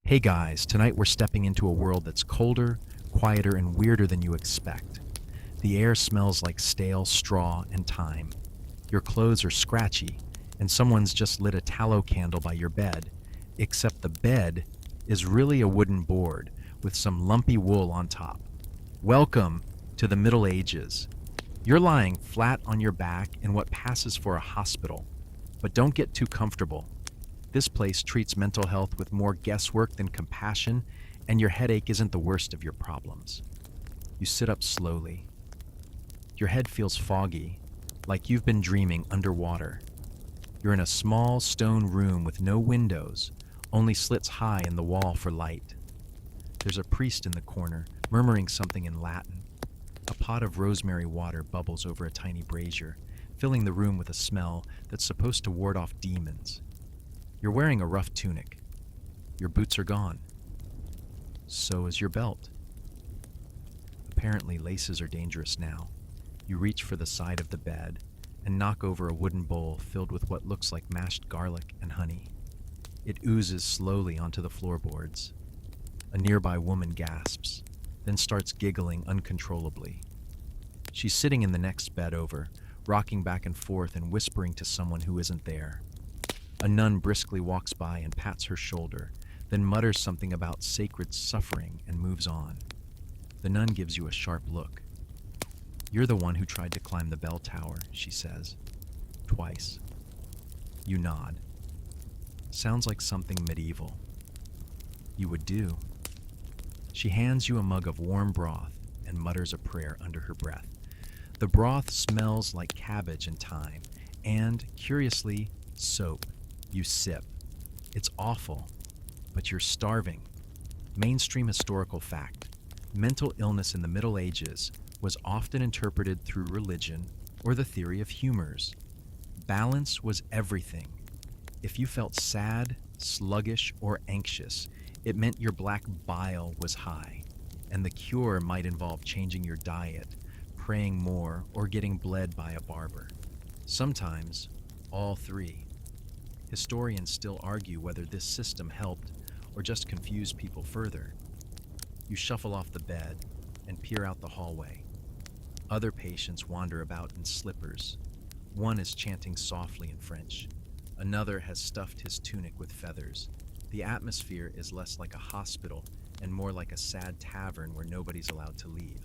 Hey guys, tonight we're stepping into a world that's colder, quieter, and weirder than you expect. The air smells like stale straw and thyme. Your clothes are scratchy, and someone's just lit a tallow candle by your bed, except the bed is really a wooden board with some lumpy wool on top. Welcome to the Middle Ages. You're lying flat on your back in what passes for a hospital, but don't get too comfortable. This place treats mental health with more guesswork than compassion, and your headache isn't the worst of your problems. You sit up slowly. Your head feels foggy, like you've been dreaming underwater. You're in a small stone room with no windows, only slits high in the wall for light. There's a priest in the corner, murmuring something in Latin. A pot of rosemary water bubbles over a tiny brazier, filling the room with a smell that's supposed to ward off demons. You're wearing a rough tunic. Your boots are gone. So is your belt. Apparently, laces are dangerous now. You reach for the side of the bed and knock over a wooden bowl filled with what looks like mashed garlic and honey. It oozes slowly onto the floorboards. A nearby woman gasps, then starts giggling uncontrollably. She's sitting in the next bed over, rocking back and forth and whispering to someone who isn't there. A nun briskly walks by and pats her shoulder, then mutters something about sacred suffering and moves on. The nun gives you a sharp look. "You're the one who tried to climb the bell tower," she says. Twice. You nod. Sounds like something medieval. You would do. She hands you a mug of warm broth and mutters a prayer under her breath. The broth smells like cabbage and thyme, and, curiously, soap. You sip. It's awful, but you're starving. Mainstream historical fact. Mental illness in the Middle Ages was often interpreted through religion or the theory of humors. Balance was everything. If you felt sad, sluggish, or anxious, it meant your black bile was high, and the cure might involve changing your diet, praying more, or getting bled by a barber. Sometimes, all three. Historians still argue whether this system helped or just confused people further. You shuffle off the bed and peer out the hallway. Other patients wander about in slippers. One is chanting softly in French. Another has stuffed his tunic with feathers. The atmosphere is less like a hospital and more like a sad tavern where nobody's allowed to leave.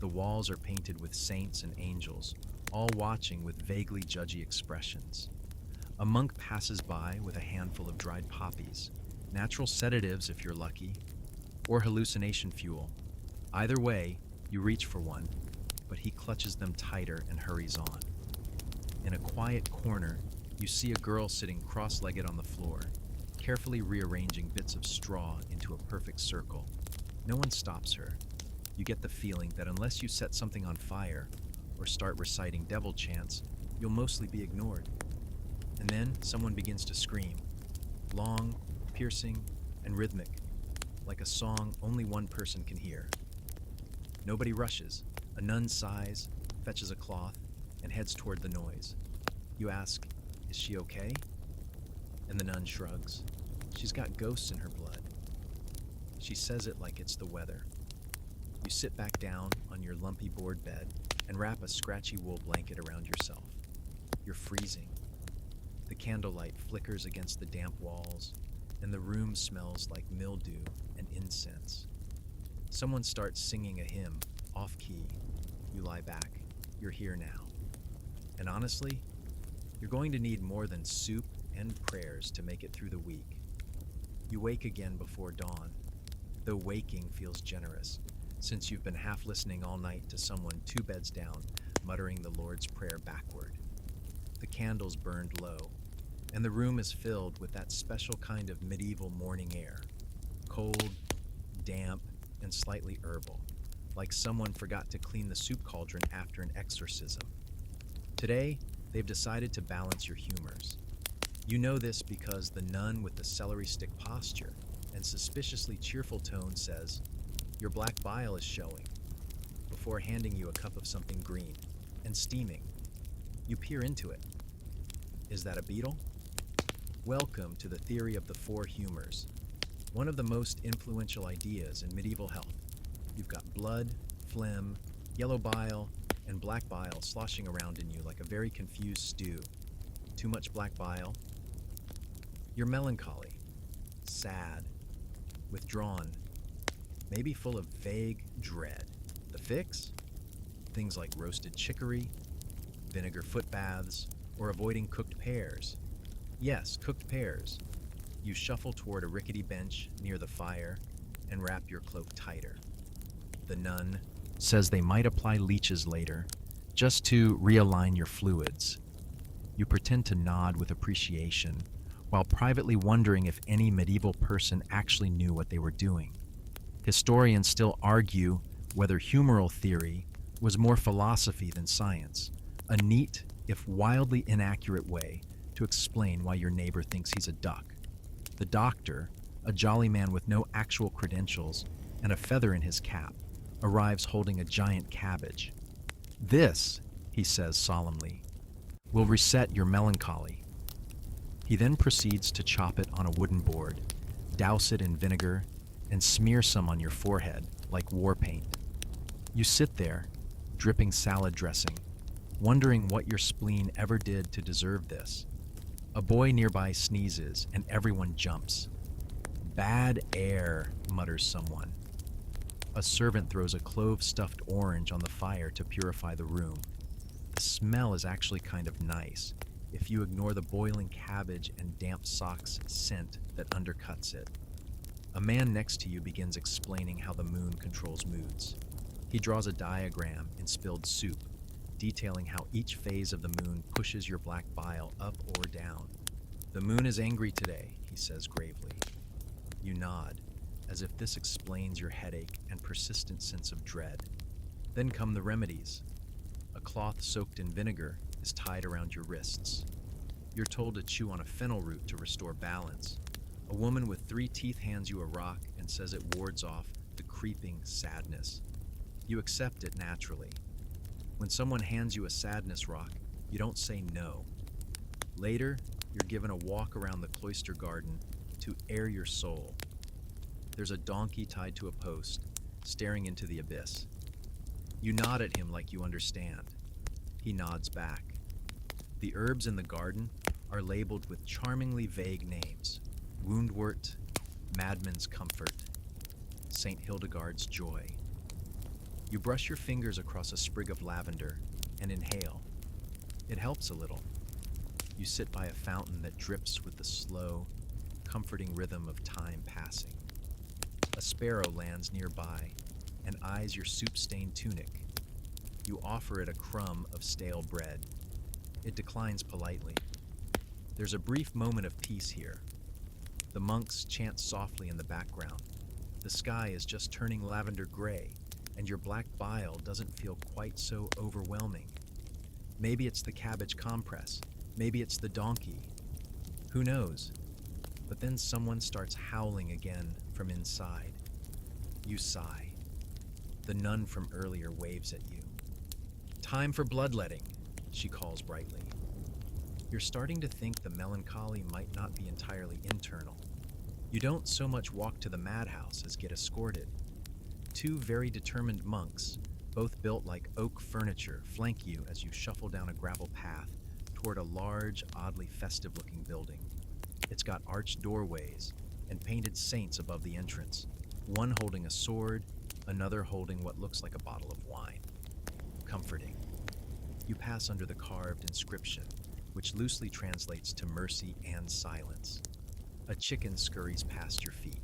The walls are painted with saints and angels, all watching with vaguely judgy expressions. A monk passes by with a handful of dried poppies, natural sedatives if you're lucky, or hallucination fuel. Either way, you reach for one, but he clutches them tighter and hurries on. In a quiet corner, you see a girl sitting cross-legged on the floor, carefully rearranging bits of straw into a perfect circle. No one stops her. You get the feeling that unless you set something on fire or start reciting devil chants, you'll mostly be ignored. And then someone begins to scream, long, piercing, and rhythmic, like a song only one person can hear. Nobody rushes. A nun sighs, fetches a cloth, and heads toward the noise. You ask, "Is she okay?" And the nun shrugs. She's got ghosts in her blood. She says it like it's the weather. You sit back down on your lumpy board bed and wrap a scratchy wool blanket around yourself. You're freezing. The candlelight flickers against the damp walls, and the room smells like mildew and incense. Someone starts singing a hymn, off-key. You lie back. You're here now. And honestly, you're going to need more than soup and prayers to make it through the week. You wake again before dawn, though waking feels generous, since you've been half listening all night to someone 2 beds down, muttering the Lord's Prayer backward. The candles burned low, and the room is filled with that special kind of medieval morning air. Cold, damp, and slightly herbal, like someone forgot to clean the soup cauldron after an exorcism. Today, they've decided to balance your humors. You know this because the nun with the celery stick posture and suspiciously cheerful tone says, "Your black bile is showing," before handing you a cup of something green and steaming. You peer into it. Is that a beetle? Welcome to the theory of the 4 humors. One of the most influential ideas in medieval health. You've got blood, phlegm, yellow bile, and black bile sloshing around in you like a very confused stew. Too much black bile? You're melancholy, sad, withdrawn, maybe full of vague dread. The fix? Things like roasted chicory, vinegar foot baths, or avoiding cooked pears. Yes, cooked pears. You shuffle toward a rickety bench near the fire and wrap your cloak tighter. The nun says they might apply leeches later, just to realign your fluids. You pretend to nod with appreciation, while privately wondering if any medieval person actually knew what they were doing. Historians still argue whether humoral theory was more philosophy than science, a neat, if wildly inaccurate way to explain why your neighbor thinks he's a duck. The doctor, a jolly man with no actual credentials and a feather in his cap, arrives holding a giant cabbage. This, he says solemnly, will reset your melancholy. He then proceeds to chop it on a wooden board, douse it in vinegar, and smear some on your forehead like war paint. You sit there, dripping salad dressing, wondering what your spleen ever did to deserve this. A boy nearby sneezes, and everyone jumps. "Bad air," mutters someone. A servant throws a clove-stuffed orange on the fire to purify the room. The smell is actually kind of nice, if you ignore the boiling cabbage and damp socks scent that undercuts it. A man next to you begins explaining how the moon controls moods. He draws a diagram in spilled soup, detailing how each phase of the moon pushes your black bile up or down. "The moon is angry today," he says gravely. You nod, as if this explains your headache and persistent sense of dread. Then come the remedies. A cloth soaked in vinegar is tied around your wrists. You're told to chew on a fennel root to restore balance. A woman with 3 teeth hands you a rock and says it wards off the creeping sadness. You accept it naturally. When someone hands you a sadness rock, you don't say no. Later, you're given a walk around the cloister garden to air your soul. There's a donkey tied to a post, staring into the abyss. You nod at him like you understand. He nods back. The herbs in the garden are labeled with charmingly vague names: Woundwort, Madman's Comfort, St. Hildegard's Joy. You brush your fingers across a sprig of lavender and inhale. It helps a little. You sit by a fountain that drips with the slow, comforting rhythm of time passing. A sparrow lands nearby and eyes your soup-stained tunic. You offer it a crumb of stale bread. It declines politely. There's a brief moment of peace here. The monks chant softly in the background. The sky is just turning lavender gray, and your black bile doesn't feel quite so overwhelming. Maybe it's the cabbage compress. Maybe it's the donkey. Who knows? But then someone starts howling again from inside. You sigh. The nun from earlier waves at you. "Time for bloodletting," she calls brightly. You're starting to think the melancholy might not be entirely internal. You don't so much walk to the madhouse as get escorted. 2 very determined monks, both built like oak furniture, flank you as you shuffle down a gravel path toward a large, oddly festive-looking building. It's got arched doorways and painted saints above the entrance, one holding a sword, another holding what looks like a bottle of wine. Comforting. You pass under the carved inscription, which loosely translates to mercy and silence. A chicken scurries past your feet.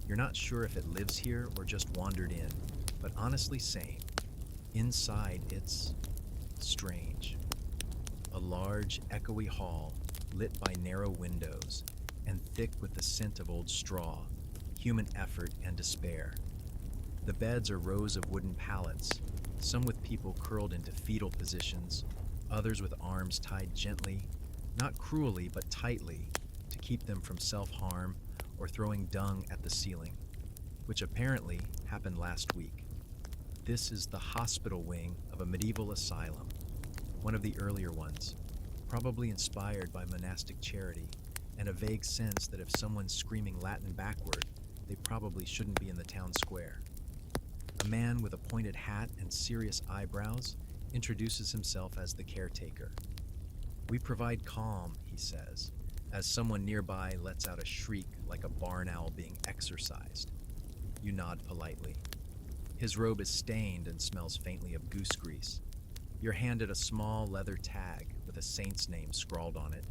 You're not sure if it lives here or just wandered in, but honestly same. Inside, it's strange. A large, echoey hall lit by narrow windows and thick with the scent of old straw, human effort and despair. The beds are rows of wooden pallets, some with people curled into fetal positions, others with arms tied gently, not cruelly but tightly, to keep them from self-harm or throwing dung at the ceiling, which apparently happened last week. This is the hospital wing of a medieval asylum, one of the earlier ones, probably inspired by monastic charity and a vague sense that if someone's screaming Latin backward, probably shouldn't be in the town square. A man with a pointed hat and serious eyebrows introduces himself as the caretaker. We provide calm, he says, as someone nearby lets out a shriek like a barn owl being exorcised. You nod politely. His robe is stained and smells faintly of goose grease. You're handed a small leather tag with a saint's name scrawled on it.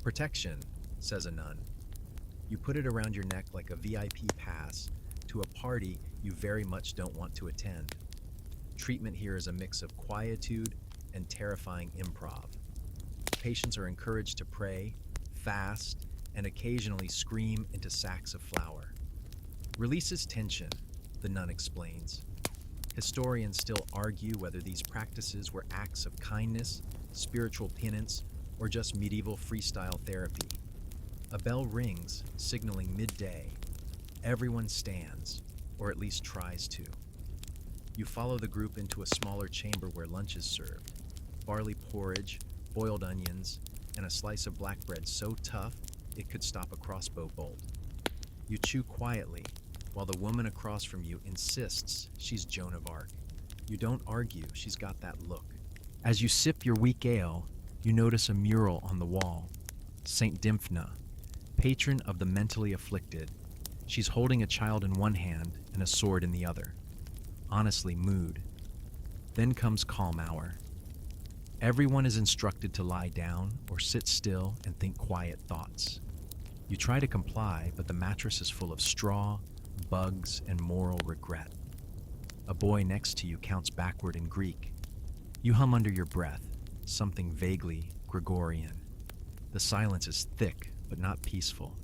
Protection, says a nun. You put it around your neck like a VIP pass to a party you very much don't want to attend. Treatment here is a mix of quietude and terrifying improv. Patients are encouraged to pray, fast, and occasionally scream into sacks of flour. Releases tension, the nun explains. Historians still argue whether these practices were acts of kindness, spiritual penance, or just medieval freestyle therapy. A bell rings, signaling midday. Everyone stands, or at least tries to. You follow the group into a smaller chamber where lunch is served. Barley porridge, boiled onions, and a slice of black bread so tough it could stop a crossbow bolt. You chew quietly, while the woman across from you insists she's Joan of Arc. You don't argue, she's got that look. As you sip your weak ale, you notice a mural on the wall. Saint Dymphna, patron of the mentally afflicted. She's holding a child in one hand and a sword in the other. Honestly, mood. Then comes calm hour. Everyone is instructed to lie down or sit still and think quiet thoughts. You try to comply, but the mattress is full of straw, bugs, and moral regret. A boy next to you counts backward in Greek. You hum under your breath, something vaguely Gregorian. The silence is thick, but not peaceful.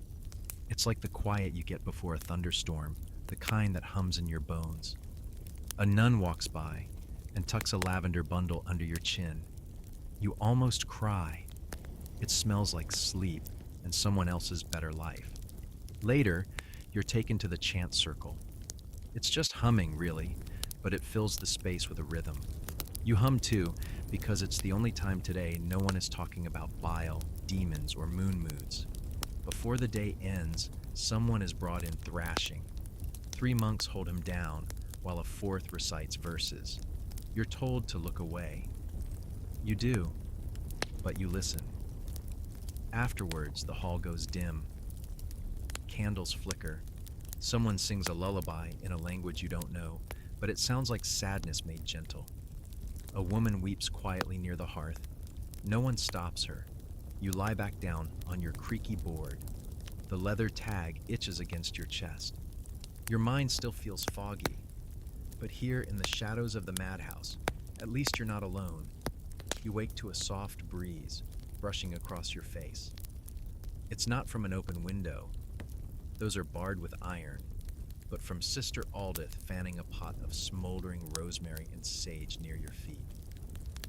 It's like the quiet you get before a thunderstorm, the kind that hums in your bones. A nun walks by and tucks a lavender bundle under your chin. You almost cry. It smells like sleep and someone else's better life. Later, you're taken to the chant circle. It's just humming, really, but it fills the space with a rhythm. You hum too, because it's the only time today no one is talking about bile, demons, or moon moods. Before the day ends, someone is brought in thrashing. 3 monks hold him down, while a 4th recites verses. You're told to look away. You do, but you listen. Afterwards, the hall goes dim. Candles flicker. Someone sings a lullaby in a language you don't know, but it sounds like sadness made gentle. A woman weeps quietly near the hearth. No one stops her. You lie back down on your creaky board. The leather tag itches against your chest. Your mind still feels foggy. But here in the shadows of the madhouse, at least you're not alone. You wake to a soft breeze brushing across your face. It's not from an open window. Those are barred with iron, but from Sister Aldith fanning a pot of smoldering rosemary and sage near your feet.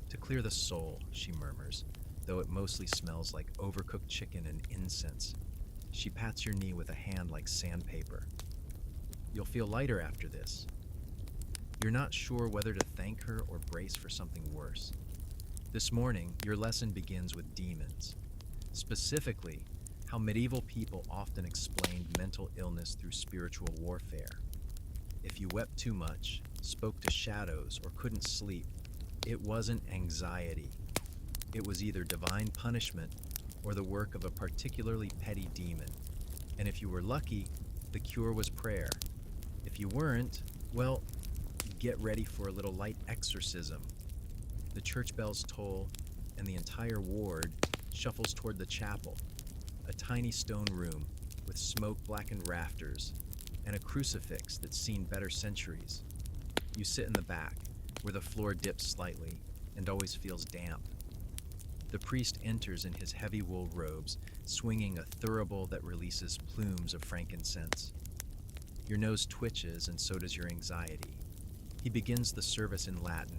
To clear the soul, she murmurs, though it mostly smells like overcooked chicken and incense. She pats your knee with a hand like sandpaper. You'll feel lighter after this. You're not sure whether to thank her or brace for something worse. This morning, your lesson begins with demons. Specifically, how medieval people often explained mental illness through spiritual warfare. If you wept too much, spoke to shadows, or couldn't sleep, it wasn't anxiety. It was either divine punishment or the work of a particularly petty demon. And if you were lucky, the cure was prayer. If you weren't, well, get ready for a little light exorcism. The church bells toll, and the entire ward shuffles toward the chapel, a tiny stone room with smoke-blackened rafters and a crucifix that's seen better centuries. You sit in the back, where the floor dips slightly and always feels damp. The priest enters in his heavy wool robes, swinging a thurible that releases plumes of frankincense. Your nose twitches, and so does your anxiety. He begins the service in Latin,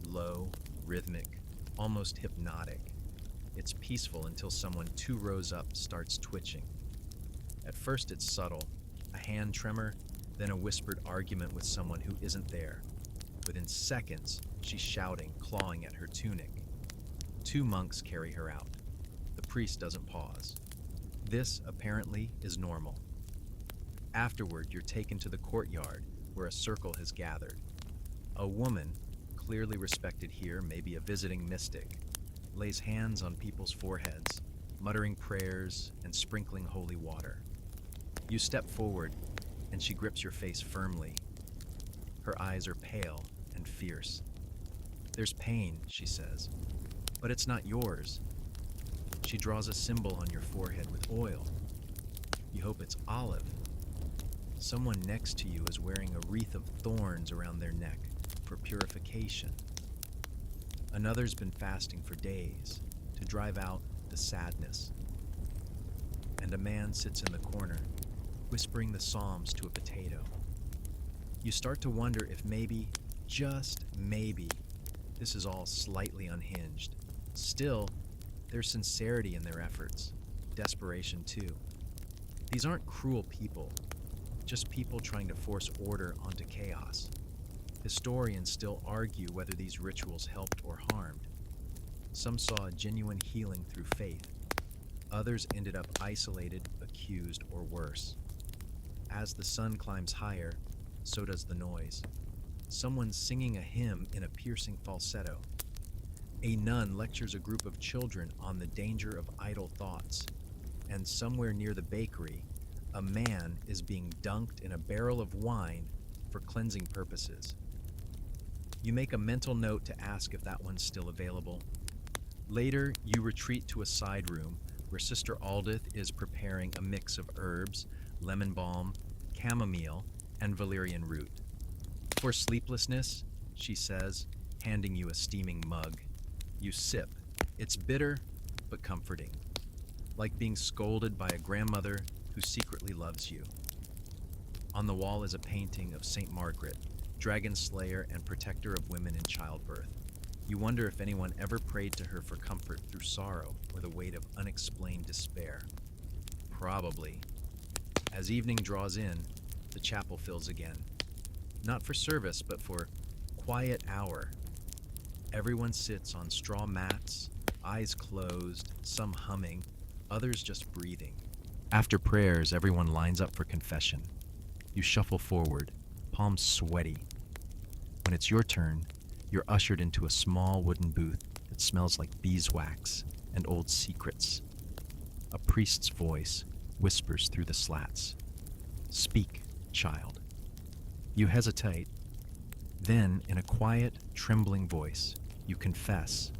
low, rhythmic, almost hypnotic. It's peaceful until someone 2 rows up starts twitching. At first it's subtle, a hand tremor, then a whispered argument with someone who isn't there. Within seconds, she's shouting, clawing at her tunic. 2 monks carry her out. The priest doesn't pause. This, apparently, is normal. Afterward, you're taken to the courtyard where a circle has gathered. A woman, clearly respected here, maybe a visiting mystic, lays hands on people's foreheads, muttering prayers and sprinkling holy water. You step forward, and she grips your face firmly. Her eyes are pale and fierce. "There's pain," she says, "but it's not yours." She draws a symbol on your forehead with oil. You hope it's olive. Someone next to you is wearing a wreath of thorns around their neck for purification. Another's been fasting for days to drive out the sadness. And a man sits in the corner, whispering the Psalms to a potato. You start to wonder if maybe, just maybe, this is all slightly unhinged. Still, there's sincerity in their efforts, desperation too. These aren't cruel people, just people trying to force order onto chaos. Historians still argue whether these rituals helped or harmed. Some saw a genuine healing through faith. Others ended up isolated, accused, or worse. As the sun climbs higher, so does the noise. Someone's singing a hymn in a piercing falsetto. A nun lectures a group of children on the danger of idle thoughts. And somewhere near the bakery, a man is being dunked in a barrel of wine for cleansing purposes. You make a mental note to ask if that one's still available. Later, you retreat to a side room where Sister Aldith is preparing a mix of herbs, lemon balm, chamomile, and valerian root. "For sleeplessness," she says, handing you a steaming mug. You sip. It's bitter, but comforting. Like being scolded by a grandmother who secretly loves you. On the wall is a painting of Saint Margaret, dragon slayer and protector of women in childbirth. You wonder if anyone ever prayed to her for comfort through sorrow or the weight of unexplained despair. Probably. As evening draws in, the chapel fills again. Not for service, but for quiet hour. Everyone sits on straw mats, eyes closed, some humming, others just breathing. After prayers, everyone lines up for confession. You shuffle forward, palms sweaty. When it's your turn, you're ushered into a small wooden booth that smells like beeswax and old secrets. A priest's voice whispers through the slats. "Speak, child." You hesitate. Then, in a quiet, trembling voice, you confess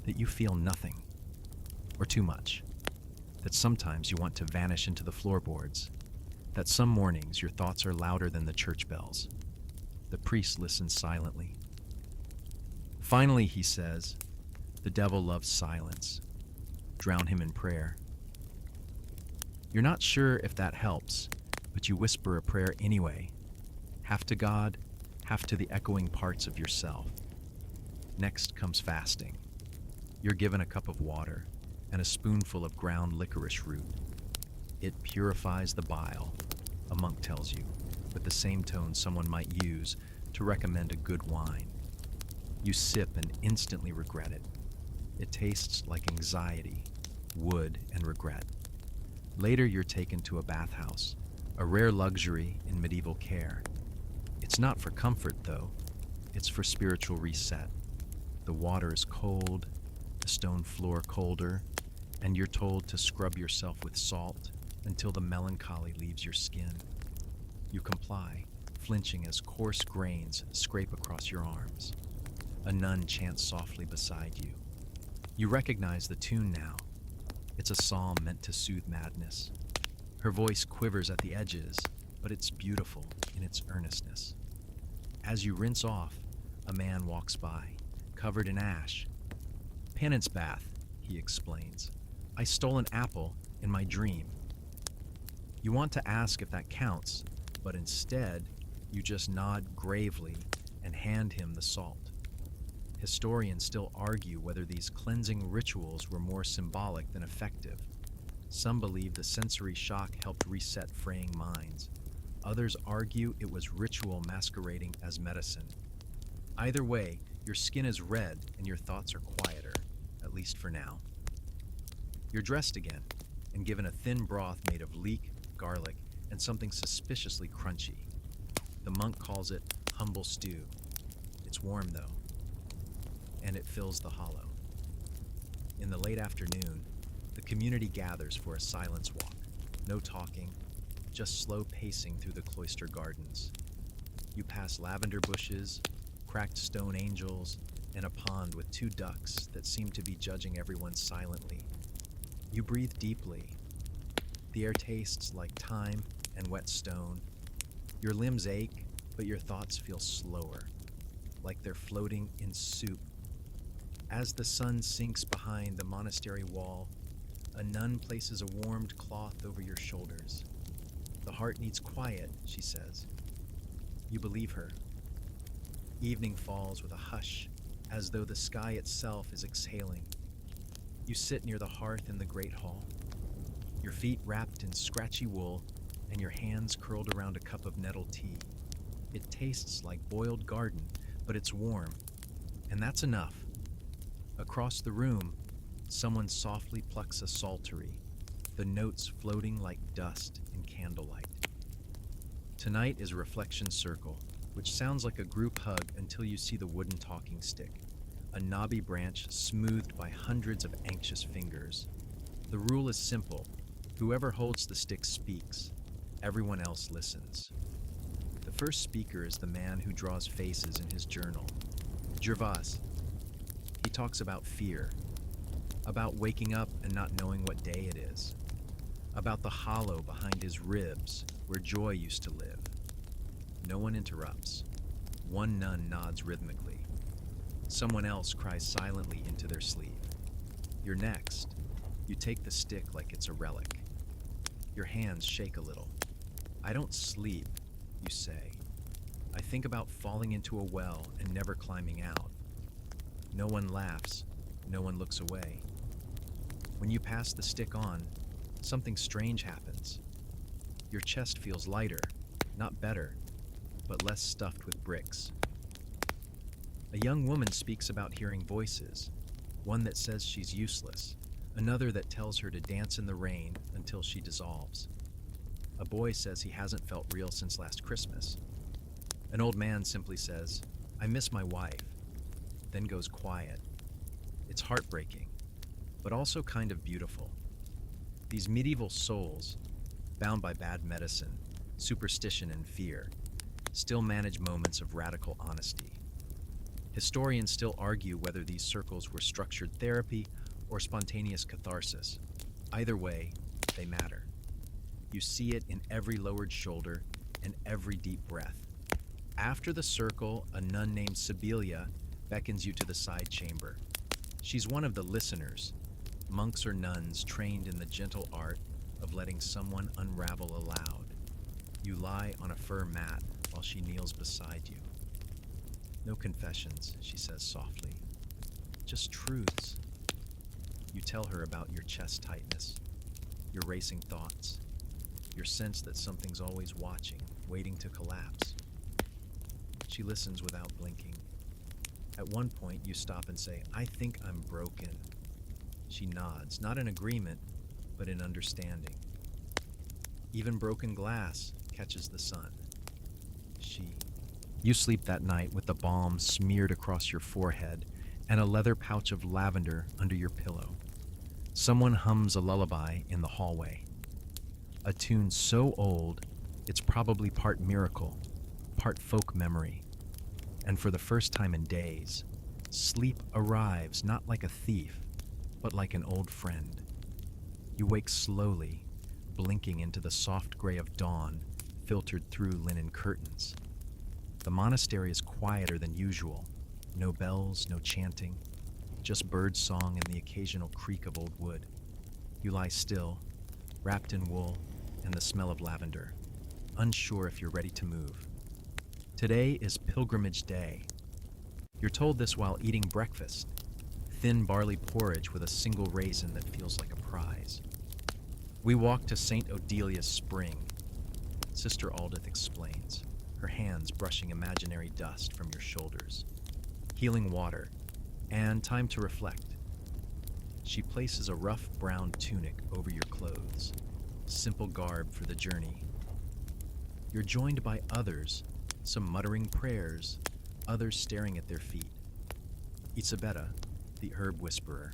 that you feel nothing, or too much. That sometimes you want to vanish into the floorboards. That some mornings your thoughts are louder than the church bells. The priest listens silently. Finally, he says, "The devil loves silence. Drown him in prayer." You're not sure if that helps, but you whisper a prayer anyway, half to God, half to the echoing parts of yourself. Next comes fasting. You're given a cup of water and a spoonful of ground licorice root. It purifies the bile, a monk tells you, with the same tone someone might use to recommend a good wine. You sip and instantly regret it. It tastes like anxiety, wood, and regret. Later, you're taken to a bathhouse, a rare luxury in medieval care. It's not for comfort, though. It's for spiritual reset. The water is cold, the stone floor colder, and you're told to scrub yourself with salt until the melancholy leaves your skin. You comply, flinching as coarse grains scrape across your arms. A nun chants softly beside you. You recognize the tune now. It's a psalm meant to soothe madness. Her voice quivers at the edges, but it's beautiful in its earnestness. As you rinse off, a man walks by, covered in ash. "Penance bath," he explains. "I stole an apple in my dream." You want to ask if that counts, but instead, you just nod gravely and hand him the salt. Historians still argue whether these cleansing rituals were more symbolic than effective. Some believe the sensory shock helped reset fraying minds. Others argue it was ritual masquerading as medicine. Either way, your skin is red and your thoughts are quieter, at least for now. You're dressed again and given a thin broth made of leek, garlic, and something suspiciously crunchy. The monk calls it humble stew. It's warm, though, and it fills the hollow. In the late afternoon, the community gathers for a silence walk. No talking, just slow pacing through the cloister gardens. You pass lavender bushes, cracked stone angels, and a pond with two ducks that seem to be judging everyone silently. You breathe deeply. The air tastes like thyme and wet stone. Your limbs ache, but your thoughts feel slower, like they're floating in soup. As the sun sinks behind the monastery wall, a nun places a warmed cloth over your shoulders. The heart needs quiet, she says. You believe her. Evening falls with a hush, as though the sky itself is exhaling. You sit near the hearth in the great hall, your feet wrapped in scratchy wool and your hands curled around a cup of nettle tea. It tastes like boiled garden, but it's warm, and that's enough. Across the room, someone softly plucks a psaltery, the notes floating like dust in candlelight. Tonight is Reflection Circle, which sounds like a group hug until you see the wooden talking stick, a knobby branch smoothed by hundreds of anxious fingers. The rule is simple. Whoever holds the stick speaks. Everyone else listens. The first speaker is the man who draws faces in his journal, Gervais. He talks about fear, about waking up and not knowing what day it is, about the hollow behind his ribs where joy used to live. No one interrupts. One nun nods rhythmically. Someone else cries silently into their sleeve. You're next. You take the stick like it's a relic. Your hands shake a little. I don't sleep, you say. I think about falling into a well and never climbing out. No one laughs. No one looks away. When you pass the stick on, something strange happens. Your chest feels lighter, not better, but less stuffed with bricks. A young woman speaks about hearing voices, one that says she's useless, another that tells her to dance in the rain until she dissolves. A boy says he hasn't felt real since last Christmas. An old man simply says, I miss my wife, then goes quiet. It's heartbreaking, but also kind of beautiful. These medieval souls, bound by bad medicine, superstition, and fear, still manage moments of radical honesty. Historians still argue whether these circles were structured therapy or spontaneous catharsis. Either way, they matter. You see it in every lowered shoulder and every deep breath. After the circle, a nun named Sibylla beckons you to the side chamber. She's one of the listeners, monks or nuns trained in the gentle art of letting someone unravel aloud. You lie on a fur mat while she kneels beside you. No confessions, she says softly. Just truths. You tell her about your chest tightness, your racing thoughts, your sense that something's always watching, waiting to collapse. She listens without blinking. At one point, you stop and say, I think I'm broken. She nods, not in agreement, but in understanding. Even broken glass catches the sun. You sleep that night with the balm smeared across your forehead and a leather pouch of lavender under your pillow. Someone hums a lullaby in the hallway. A tune so old, it's probably part miracle, part folk memory. And for the first time in days, sleep arrives not like a thief, but like an old friend. You wake slowly, blinking into the soft gray of dawn filtered through linen curtains. The monastery is quieter than usual. No bells, no chanting, just bird song and the occasional creak of old wood. You lie still, wrapped in wool and the smell of lavender, unsure if you're ready to move. Today is Pilgrimage Day. You're told this while eating breakfast, thin barley porridge with a single raisin that feels like a prize. We walk to St. Odelia's spring, Sister Aldith explains, her hands brushing imaginary dust from your shoulders. Healing water, and time to reflect. She places a rough brown tunic over your clothes, simple garb for the journey, You're joined by others, some muttering prayers, others staring at their feet. Isabetta, the herb whisperer,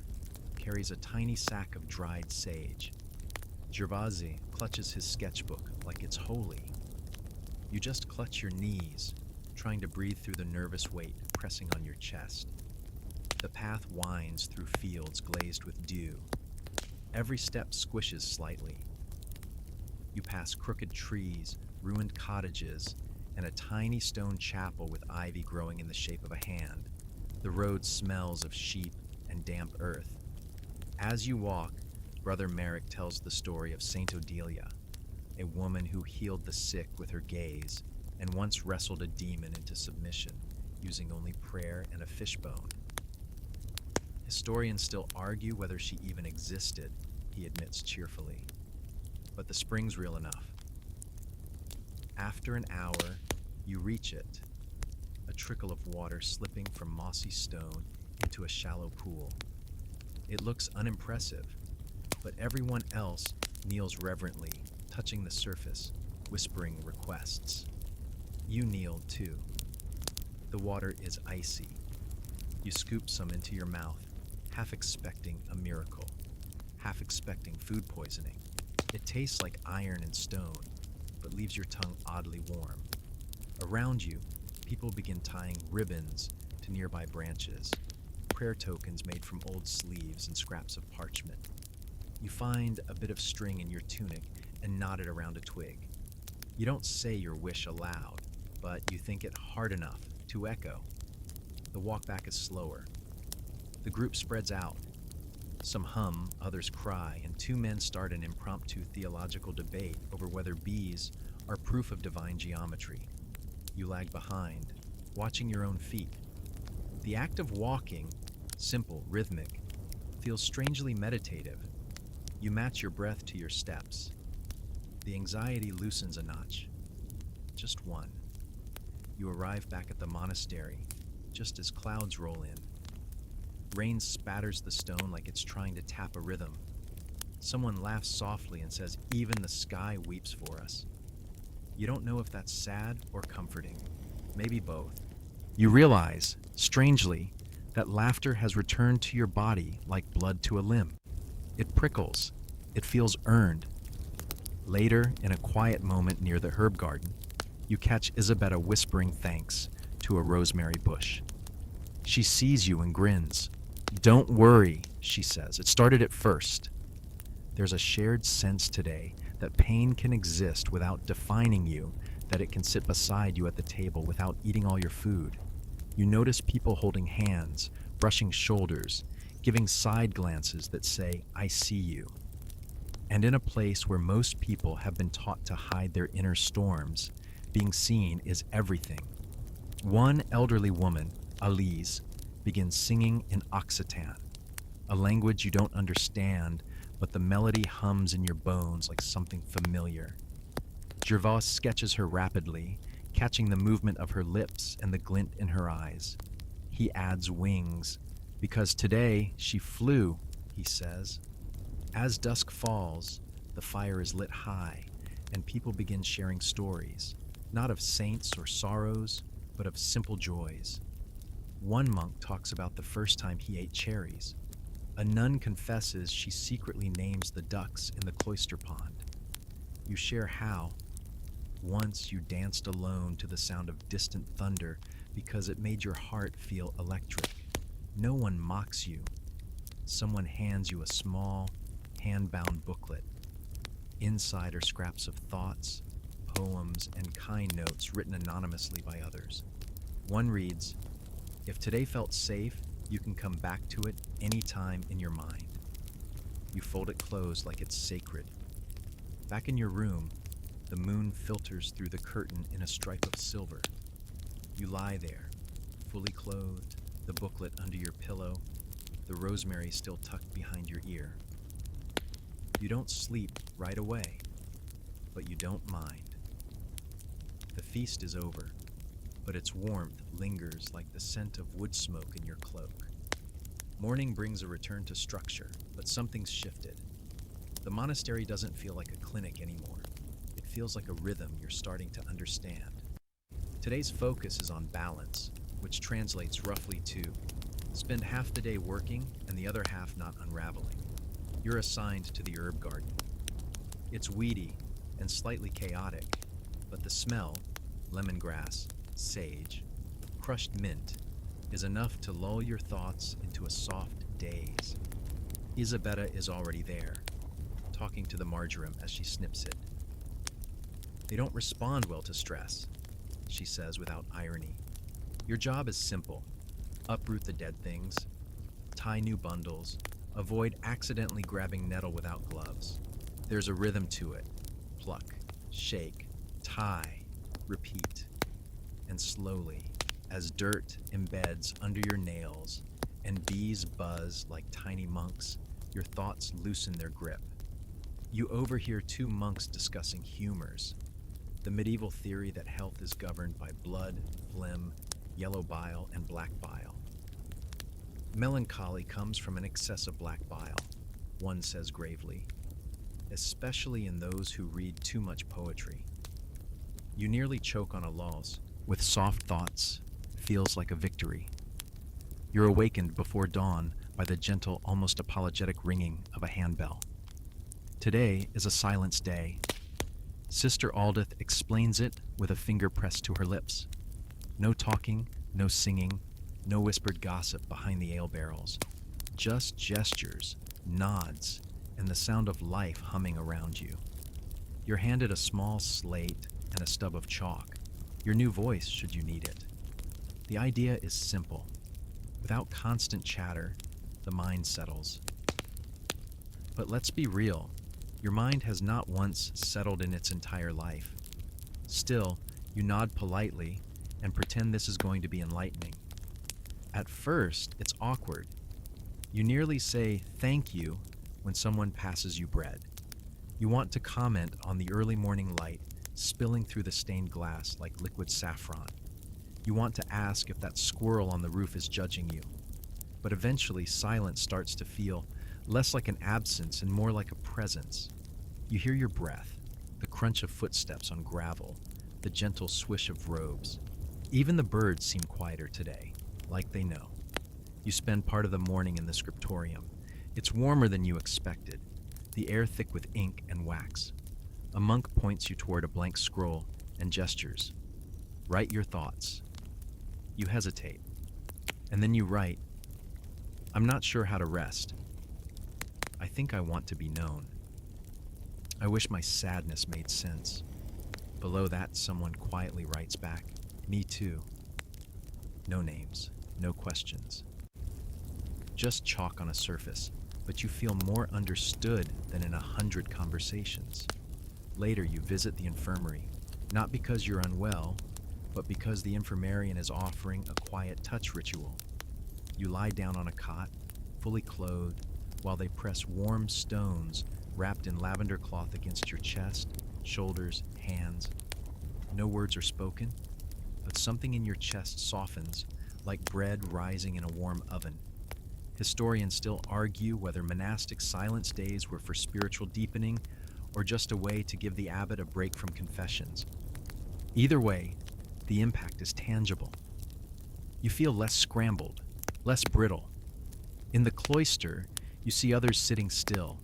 carries a tiny sack of dried sage. Gervasi clutches his sketchbook like it's holy. You just clutch your knees, trying to breathe through the nervous weight pressing on your chest. The path winds through fields glazed with dew. Every step squishes slightly. You pass crooked trees, ruined cottages, and a tiny stone chapel with ivy growing in the shape of a hand. The road smells of sheep and damp earth. As you walk, Brother Merrick tells the story of Saint Odelia, a woman who healed the sick with her gaze and once wrestled a demon into submission using only prayer and a fishbone. Historians still argue whether she even existed, he admits cheerfully. But the spring's real enough. After an hour, you reach it, a trickle of water slipping from mossy stone into a shallow pool. It looks unimpressive, but everyone else kneels reverently, touching the surface, whispering requests. You kneel too. The water is icy. You scoop some into your mouth, half expecting a miracle, half expecting food poisoning. It tastes like iron and stone, but leaves your tongue oddly warm. Around you, people begin tying ribbons to nearby branches, prayer tokens made from old sleeves and scraps of parchment. You find a bit of string in your tunic and knot it around a twig. You don't say your wish aloud, but you think it hard enough to echo. The walk back is slower. The group spreads out. Some hum, others cry, and two men start an impromptu theological debate over whether bees are proof of divine geometry. You lag behind, watching your own feet. The act of walking, simple, rhythmic, feels strangely meditative. You match your breath to your steps. The anxiety loosens a notch. Just one. You arrive back at the monastery, just as clouds roll in. Rain spatters the stone like it's trying to tap a rhythm. Someone laughs softly and says, "Even the sky weeps for us." You don't know if that's sad or comforting. Maybe both. You realize, strangely, that laughter has returned to your body like blood to a limb. It prickles. It feels earned. Later, in a quiet moment near the herb garden, you catch Isabetta whispering thanks to a rosemary bush. She sees you and grins. "Don't worry," she says. "It started at first." There's a shared sense today that pain can exist without defining you, that it can sit beside you at the table without eating all your food. You notice people holding hands, brushing shoulders, giving side glances that say, "I see you." And in a place where most people have been taught to hide their inner storms, being seen is everything. One elderly woman, Elise, begins singing in Occitan, a language you don't understand, but the melody hums in your bones like something familiar. Gervais sketches her rapidly, catching the movement of her lips and the glint in her eyes. He adds wings, because today she flew, he says. As dusk falls, the fire is lit high, and people begin sharing stories, not of saints or sorrows, but of simple joys. One monk talks about the first time he ate cherries. A nun confesses she secretly names the ducks in the cloister pond. You share how. Once you danced alone to the sound of distant thunder because it made your heart feel electric. No one mocks you. Someone hands you a small, hand-bound booklet. Inside are scraps of thoughts, poems, and kind notes written anonymously by others. One reads, "If today felt safe, you can come back to it anytime in your mind." You fold it closed like it's sacred. Back in your room, the moon filters through the curtain in a stripe of silver. You lie there, fully clothed, the booklet under your pillow, the rosemary still tucked behind your ear. You don't sleep right away, but you don't mind. The feast is over, but its warmth lingers like the scent of wood smoke in your cloak. Morning brings a return to structure, but something's shifted. The monastery doesn't feel like a clinic anymore. It feels like a rhythm you're starting to understand. Today's focus is on balance, which translates roughly to spend half the day working and the other half not unraveling. You're assigned to the herb garden. It's weedy and slightly chaotic, but the smell, lemongrass, sage, crushed mint, is enough to lull your thoughts into a soft daze. Isabetta is already there, talking to the marjoram as she snips it. They don't respond well to stress, she says without irony. Your job is simple. Uproot the dead things, tie new bundles, avoid accidentally grabbing nettle without gloves. There's a rhythm to it. Pluck, shake, tie, repeat. And slowly, as dirt embeds under your nails and bees buzz like tiny monks, your thoughts loosen their grip. You overhear two monks discussing humors, the medieval theory that health is governed by blood, phlegm, yellow bile, and black bile. Melancholy comes from an excess of black bile, one says gravely, especially in those who read too much poetry. You nearly choke on a loss. With soft thoughts, feels like a victory. You're awakened before dawn by the gentle, almost apologetic ringing of a handbell. Today is a silence day. Sister Aldith explains it with a finger pressed to her lips. No talking, no singing, no whispered gossip behind the ale barrels. Just gestures, nods, and the sound of life humming around you. You're handed a small slate and a stub of chalk. Your new voice, should you need it. The idea is simple. Without constant chatter, the mind settles. But let's be real. Your mind has not once settled in its entire life. Still, you nod politely and pretend this is going to be enlightening. At first, it's awkward. You nearly say thank you when someone passes you bread. You want to comment on the early morning light spilling through the stained glass like liquid saffron. You want to ask if that squirrel on the roof is judging you. But eventually, silence starts to feel less like an absence and more like a presence. You hear your breath, the crunch of footsteps on gravel, the gentle swish of robes. Even the birds seem quieter today, like they know. You spend part of the morning in the scriptorium. It's warmer than you expected, the air thick with ink and wax. A monk points you toward a blank scroll and gestures. Write your thoughts. You hesitate. And then you write, I'm not sure how to rest. I think I want to be known. I wish my sadness made sense. Below that, someone quietly writes back, me too. No names, no questions. Just chalk on a surface, but you feel more understood than in 100 conversations. Later, you visit the infirmary, not because you're unwell, but because the infirmarian is offering a quiet touch ritual. You lie down on a cot, fully clothed, while they press warm stones wrapped in lavender cloth against your chest, shoulders, hands. No words are spoken, but something in your chest softens, like bread rising in a warm oven. Historians still argue whether monastic silence days were for spiritual deepening or just a way to give the abbot a break from confessions. Either way, the impact is tangible. You feel less scrambled, less brittle. In the cloister, you see others sitting still,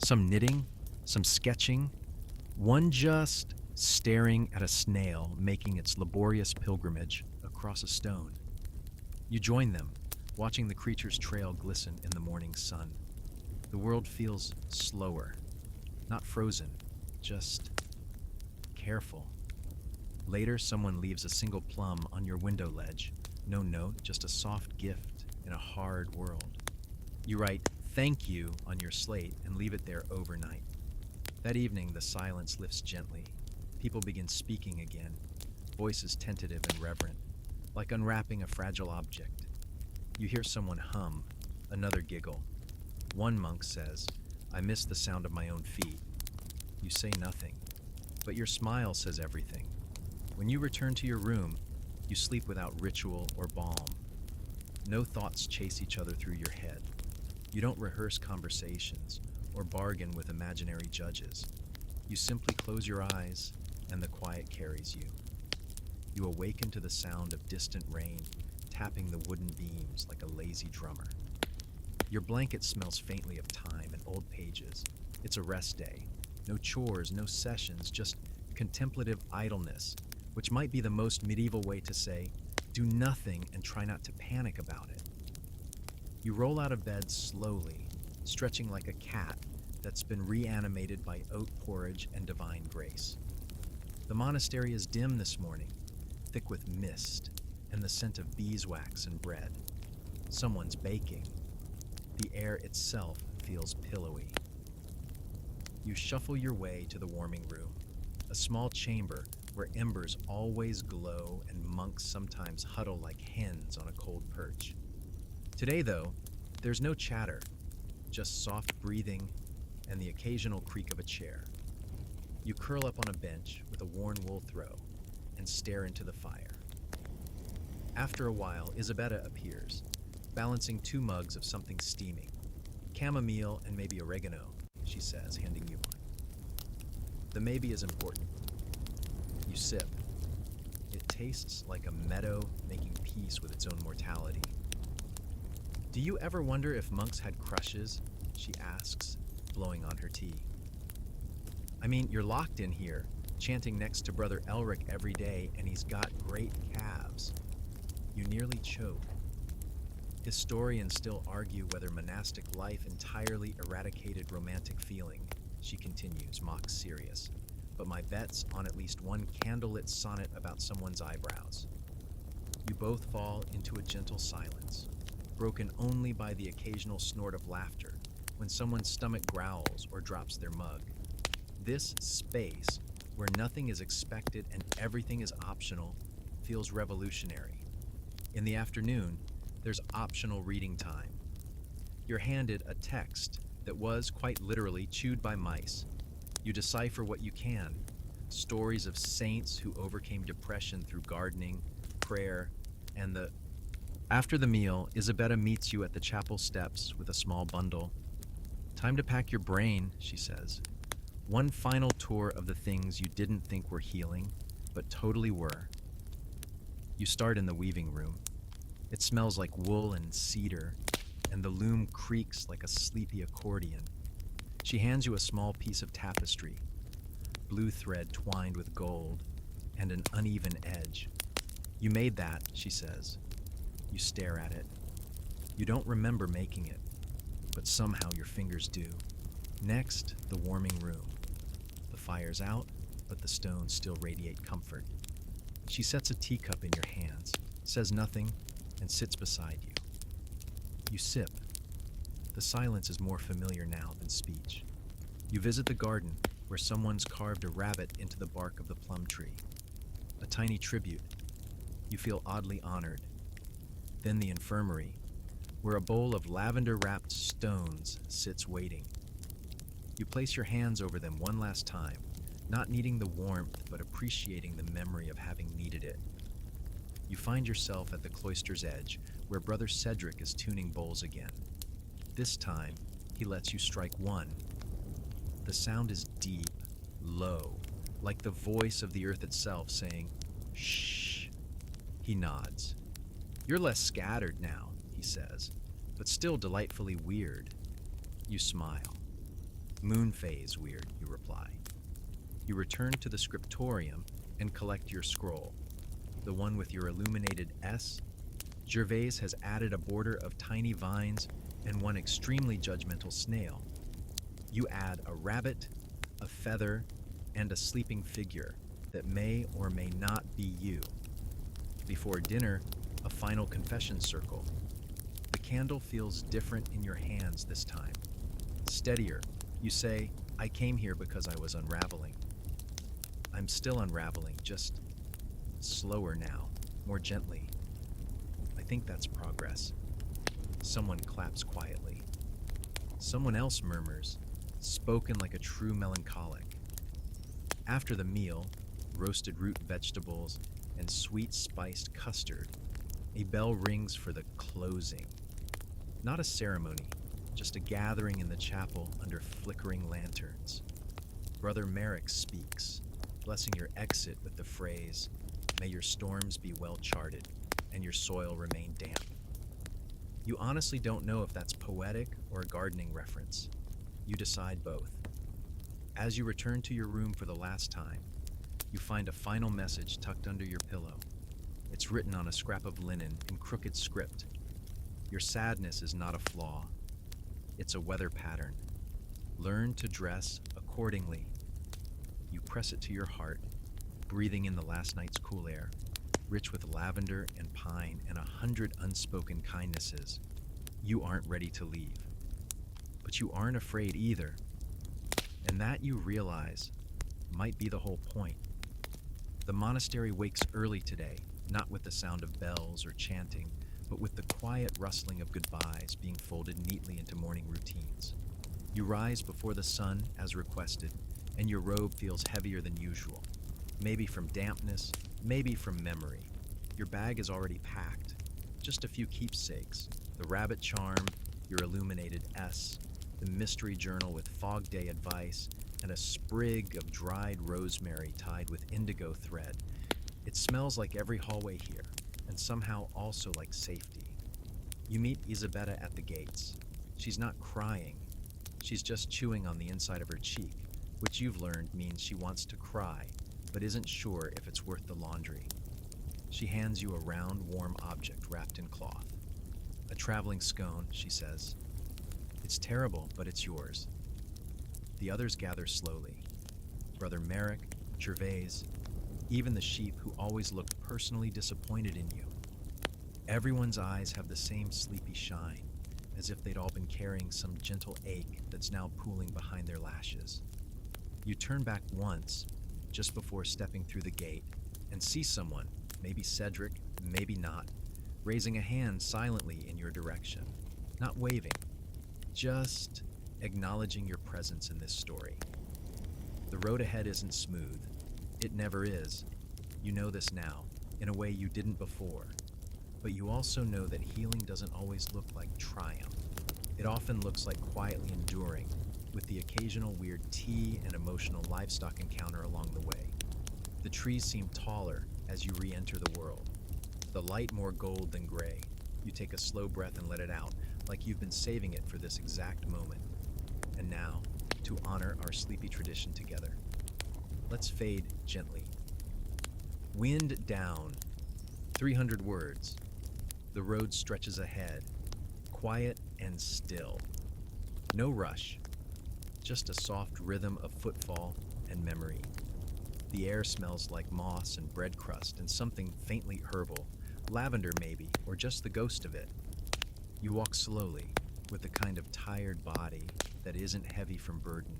some knitting, some sketching, one just staring at a snail making its laborious pilgrimage across a stone. You join them, watching the creature's trail glisten in the morning sun. The world feels slower, not frozen, just careful. Later, someone leaves a single plum on your window ledge. No note, just a soft gift in a hard world. You write, "Thank you" on your slate and leave it there overnight. That evening, the silence lifts gently. People begin speaking again, voices tentative and reverent, like unwrapping a fragile object. You hear someone hum, another giggle. One monk says, "I miss the sound of my own feet." You say nothing, but your smile says everything. When you return to your room, you sleep without ritual or balm. No thoughts chase each other through your head. You don't rehearse conversations or bargain with imaginary judges. You simply close your eyes, and the quiet carries you. You awaken to the sound of distant rain tapping the wooden beams like a lazy drummer. Your blanket smells faintly of time and old pages. It's a rest day. No chores, no sessions, just contemplative idleness, which might be the most medieval way to say, do nothing and try not to panic about it. You roll out of bed slowly, stretching like a cat that's been reanimated by oat porridge and divine grace. The monastery is dim this morning, thick with mist and the scent of beeswax and bread. Someone's baking. The air itself feels pillowy. You shuffle your way to the warming room, a small chamber where embers always glow and monks sometimes huddle like hens on a cold perch. Today, though, there's no chatter, just soft breathing and the occasional creak of a chair. You curl up on a bench with a worn wool throw and stare into the fire. After a while, Isabetta appears, balancing 2 mugs of something steaming. Chamomile and maybe oregano, she says, handing you one. The maybe is important. You sip. It tastes like a meadow making peace with its own mortality. Do you ever wonder if monks had crushes? She asks, blowing on her tea. I mean, you're locked in here, chanting next to Brother Elric every day, and he's got great calves. You nearly choke. Historians still argue whether monastic life entirely eradicated romantic feeling, she continues, mock serious. But my bet's on at least one candlelit sonnet about someone's eyebrows. You both fall into a gentle silence, broken only by the occasional snort of laughter when someone's stomach growls or drops their mug. This space, where nothing is expected and everything is optional, feels revolutionary. In the afternoon, there's optional reading time. You're handed a text that was, quite literally, chewed by mice. You decipher what you can. Stories of saints who overcame depression through gardening, prayer, and the... After the meal, Isabetta meets you at the chapel steps with a small bundle. Time to pack your brain, she says. One final tour of the things you didn't think were healing, but totally were. You start in the weaving room. It smells like wool and cedar, and the loom creaks like a sleepy accordion. She hands you a small piece of tapestry, blue thread twined with gold, and an uneven edge. You made that, she says. You stare at it. You don't remember making it, but somehow your fingers do. Next, the warming room. The fire's out, but the stones still radiate comfort. She sets a teacup in your hands, says nothing, and sits beside you. You sip. The silence is more familiar now than speech. You visit the garden, where someone's carved a rabbit into the bark of the plum tree. A tiny tribute. You feel oddly honored. Then the infirmary, where a bowl of lavender-wrapped stones sits waiting. You place your hands over them one last time, not needing the warmth, but appreciating the memory of having needed it. You find yourself at the cloister's edge, where Brother Cedric is tuning bowls again. This time, he lets you strike one. The sound is deep, low, like the voice of the earth itself saying, "Shh." He nods. You're less scattered now, he says, but still delightfully weird. You smile. Moon phase weird, you reply. You return to the scriptorium and collect your scroll, the one with your illuminated S. Gervais has added a border of tiny vines and one extremely judgmental snail. You add a rabbit, a feather, and a sleeping figure that may or may not be you. Before dinner, a final confession circle. The candle feels different in your hands this time. Steadier, you say, I came here because I was unraveling. I'm still unraveling, just slower now, more gently. I think that's progress. Someone claps quietly. Someone else murmurs, spoken like a true melancholic. After the meal, roasted root vegetables and sweet spiced custard, a bell rings for the closing. Not a ceremony, just a gathering in the chapel under flickering lanterns. Brother Merrick speaks, blessing your exit with the phrase, "May your storms be well charted and your soil remain damp." You honestly don't know if that's poetic or a gardening reference. You decide both. As you return to your room for the last time, you find a final message tucked under your pillow. It's written on a scrap of linen in crooked script. Your sadness is not a flaw. It's a weather pattern. Learn to dress accordingly. You press it to your heart, breathing in the last night's cool air, rich with lavender and pine and 100 unspoken kindnesses. You aren't ready to leave. But you aren't afraid either. And that, you realize, might be the whole point. The monastery wakes early today, not with the sound of bells or chanting, but with the quiet rustling of goodbyes being folded neatly into morning routines. You rise before the sun as requested, and your robe feels heavier than usual. Maybe from dampness, maybe from memory. Your bag is already packed. Just a few keepsakes: the rabbit charm, your illuminated S, the mystery journal with fog day advice, and a sprig of dried rosemary tied with indigo thread. It smells like every hallway here, and somehow also like safety. You meet Isabetta at the gates. She's not crying. She's just chewing on the inside of her cheek, which you've learned means she wants to cry, but isn't sure if it's worth the laundry. She hands you a round, warm object wrapped in cloth. "A traveling scone," she says. "It's terrible, but it's yours." The others gather slowly. Brother Merrick, Gervais, even the sheep who always looked personally disappointed in you. Everyone's eyes have the same sleepy shine, as if they'd all been carrying some gentle ache that's now pooling behind their lashes. You turn back once, just before stepping through the gate, and see someone, maybe Cedric, maybe not, raising a hand silently in your direction. Not waving, just acknowledging your presence in this story. The road ahead isn't smooth. It never is. You know this now, in a way you didn't before. But you also know that healing doesn't always look like triumph. It often looks like quietly enduring, with the occasional weird tea and emotional livestock encounter along the way. The trees seem taller as you re-enter the world. The light more gold than gray. You take a slow breath and let it out, like you've been saving it for this exact moment. And now, to honor our sleepy tradition together, let's fade gently. Wind down. 300 words. The road stretches ahead, quiet and still. No rush, just a soft rhythm of footfall and memory. The air smells like moss and bread crust and something faintly herbal, lavender maybe, or just the ghost of it. You walk slowly, with the kind of tired body that isn't heavy from burden,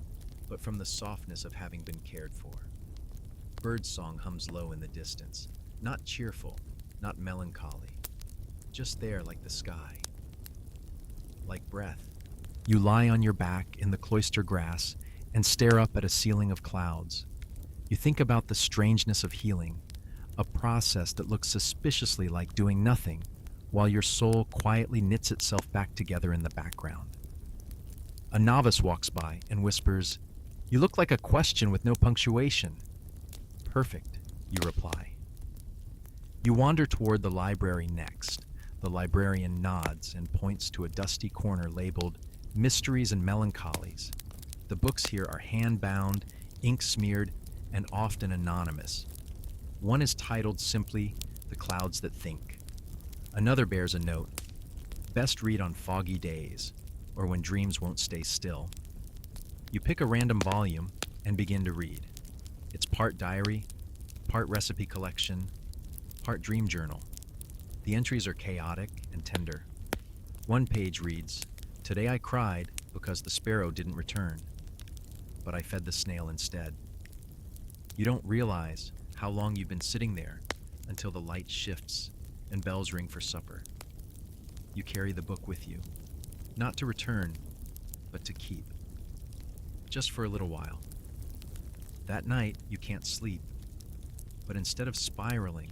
but from the softness of having been cared for. Birdsong hums low in the distance, not cheerful, not melancholy, just there like the sky, like breath. You lie on your back in the cloister grass and stare up at a ceiling of clouds. You think about the strangeness of healing, a process that looks suspiciously like doing nothing, while your soul quietly knits itself back together in the background. A novice walks by and whispers, "You look like a question with no punctuation." "Perfect," you reply. You wander toward the library next. The librarian nods and points to a dusty corner labeled Mysteries and Melancholies. The books here are hand-bound, ink-smeared, and often anonymous. One is titled simply The Clouds That Think. Another bears a note, best read on foggy days, or when dreams won't stay still. You pick a random volume and begin to read. It's part diary, part recipe collection, part dream journal. The entries are chaotic and tender. One page reads, "Today I cried because the sparrow didn't return, but I fed the snail instead." You don't realize how long you've been sitting there until the light shifts and bells ring for supper. You carry the book with you, not to return, but to keep. Just for a little while. That night, you can't sleep, but instead of spiraling,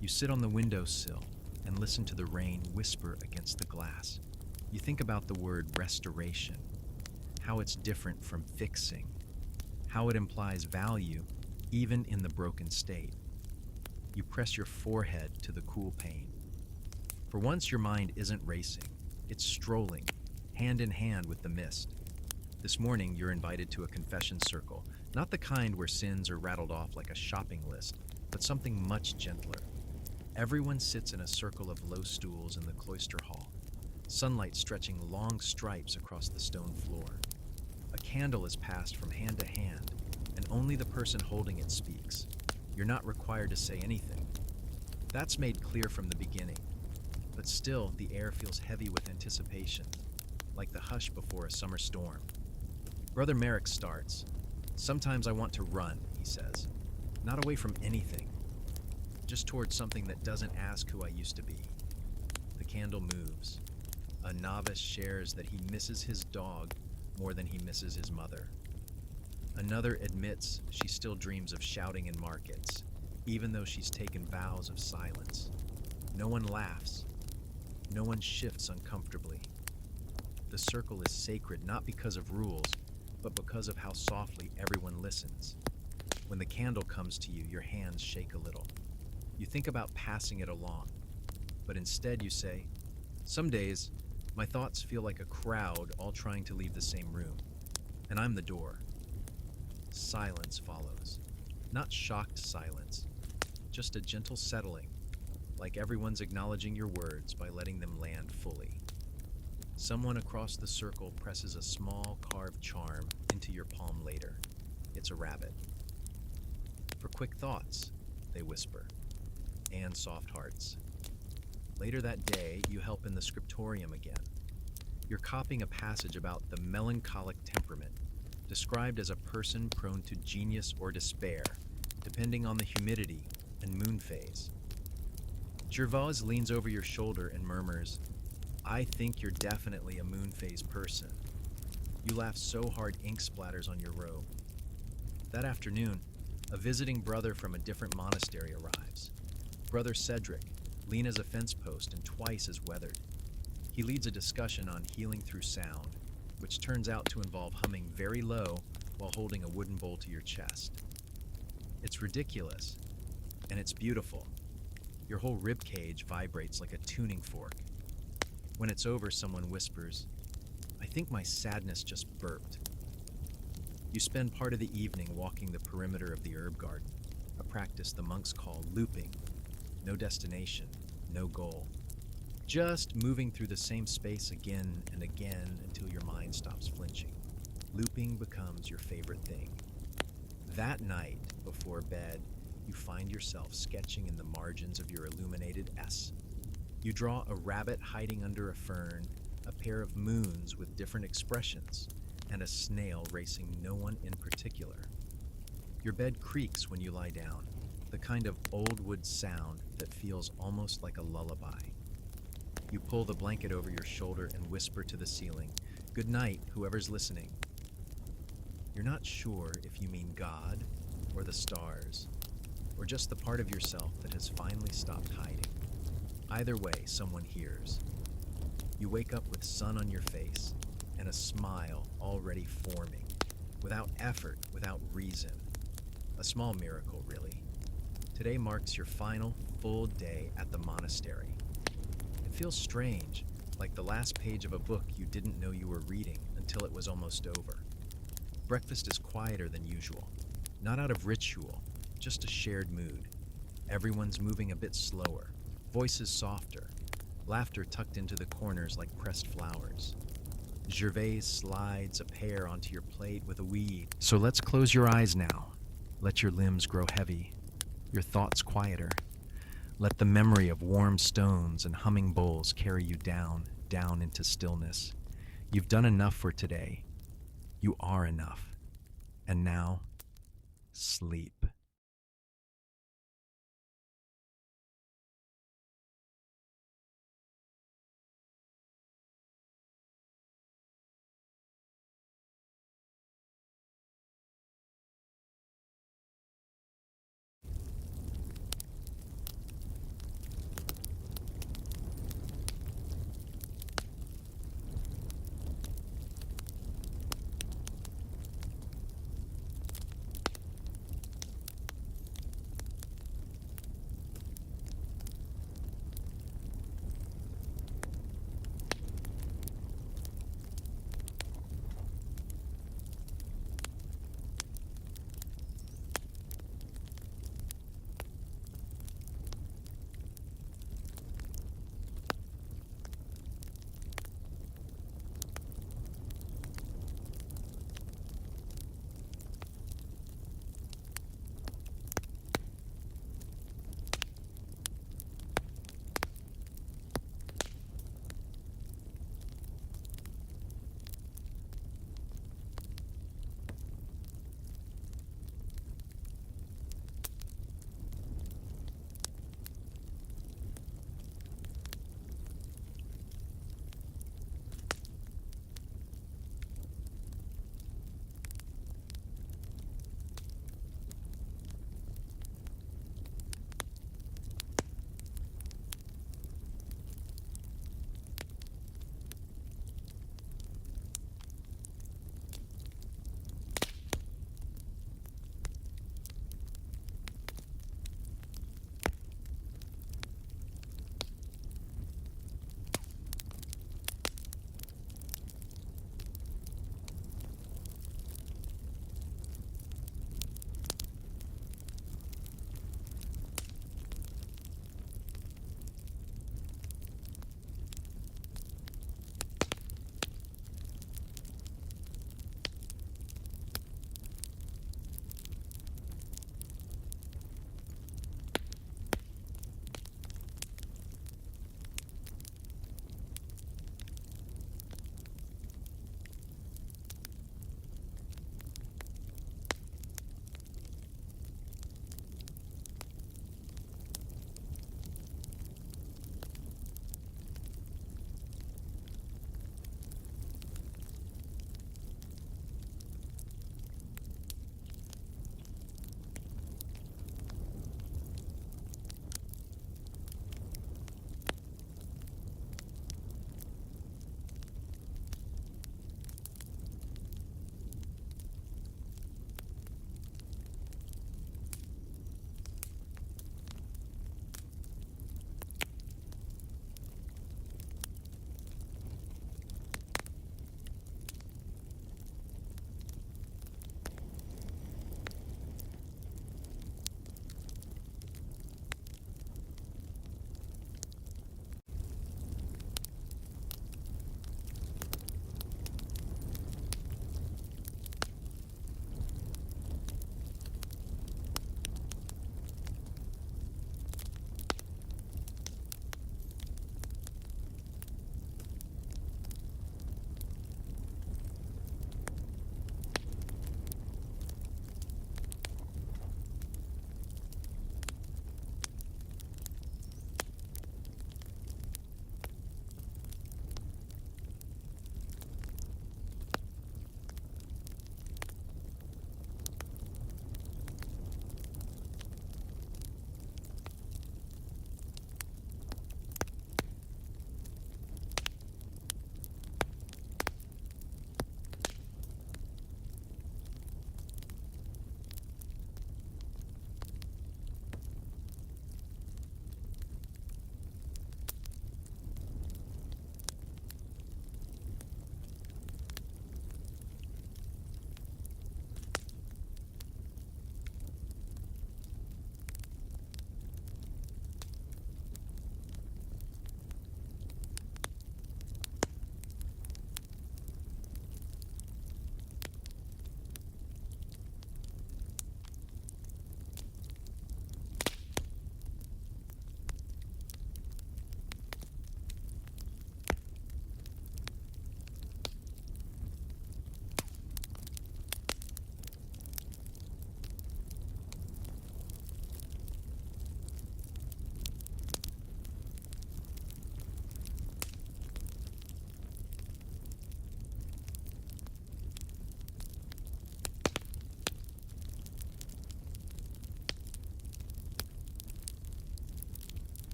you sit on the windowsill and listen to the rain whisper against the glass. You think about the word restoration, how it's different from fixing, how it implies value even in the broken state. You press your forehead to the cool pane. For once, your mind isn't racing, it's strolling, hand in hand with the mist. This morning, you're invited to a confession circle, not the kind where sins are rattled off like a shopping list, but something much gentler. Everyone sits in a circle of low stools in the cloister hall, sunlight stretching long stripes across the stone floor. A candle is passed from hand to hand, and only the person holding it speaks. You're not required to say anything. That's made clear from the beginning, but still the air feels heavy with anticipation, like the hush before a summer storm. Brother Merrick starts. "Sometimes I want to run," he says. "Not away from anything, just towards something that doesn't ask who I used to be." The candle moves. A novice shares that he misses his dog more than he misses his mother. Another admits she still dreams of shouting in markets, even though she's taken vows of silence. No one laughs. No one shifts uncomfortably. The circle is sacred not because of rules, but because of how softly everyone listens. When the candle comes to you, your hands shake a little. You think about passing it along, but instead you say, "Some days, my thoughts feel like a crowd all trying to leave the same room, and I'm the door." Silence follows. Not shocked silence, just a gentle settling, like everyone's acknowledging your words by letting them land fully. Someone across the circle presses a small carved charm into your palm later. It's a rabbit. "For quick thoughts," they whisper, "and soft hearts." Later that day, you help in the scriptorium again. You're copying a passage about the melancholic temperament, described as a person prone to genius or despair, depending on the humidity and moon phase. Gervais leans over your shoulder and murmurs, "I think you're definitely a moon phase person." You laugh so hard ink splatters on your robe. That afternoon, a visiting brother from a different monastery arrives. Brother Cedric, lean as a fence post and twice as weathered. He leads a discussion on healing through sound, which turns out to involve humming very low while holding a wooden bowl to your chest. It's ridiculous, and it's beautiful. Your whole rib cage vibrates like a tuning fork. When it's over, someone whispers, "I think my sadness just burped." You spend part of the evening walking the perimeter of the herb garden, a practice the monks call looping. No destination, no goal. Just moving through the same space again and again until your mind stops flinching. Looping becomes your favorite thing. That night, before bed, you find yourself sketching in the margins of your illuminated S. You draw a rabbit hiding under a fern, a pair of moons with different expressions, and a snail racing no one in particular. Your bed creaks when you lie down, the kind of old wood sound that feels almost like a lullaby. You pull the blanket over your shoulder and whisper to the ceiling, "Good night, whoever's listening." You're not sure if you mean God or the stars, or just the part of yourself that has finally stopped hiding. Either way, someone hears. You wake up with sun on your face and a smile already forming, without effort, without reason. A small miracle, really. Today marks your final full day at the monastery. It feels strange, like the last page of a book you didn't know you were reading until it was almost over. Breakfast is quieter than usual, not out of ritual, just a shared mood. Everyone's moving a bit slower, voices softer, laughter tucked into the corners like pressed flowers. Gervais slides a pear onto your plate with a wee. "So let's close your eyes now. Let your limbs grow heavy, your thoughts quieter. Let the memory of warm stones and humming bowls carry you down, down into stillness. You've done enough for today. You are enough. And now, sleep."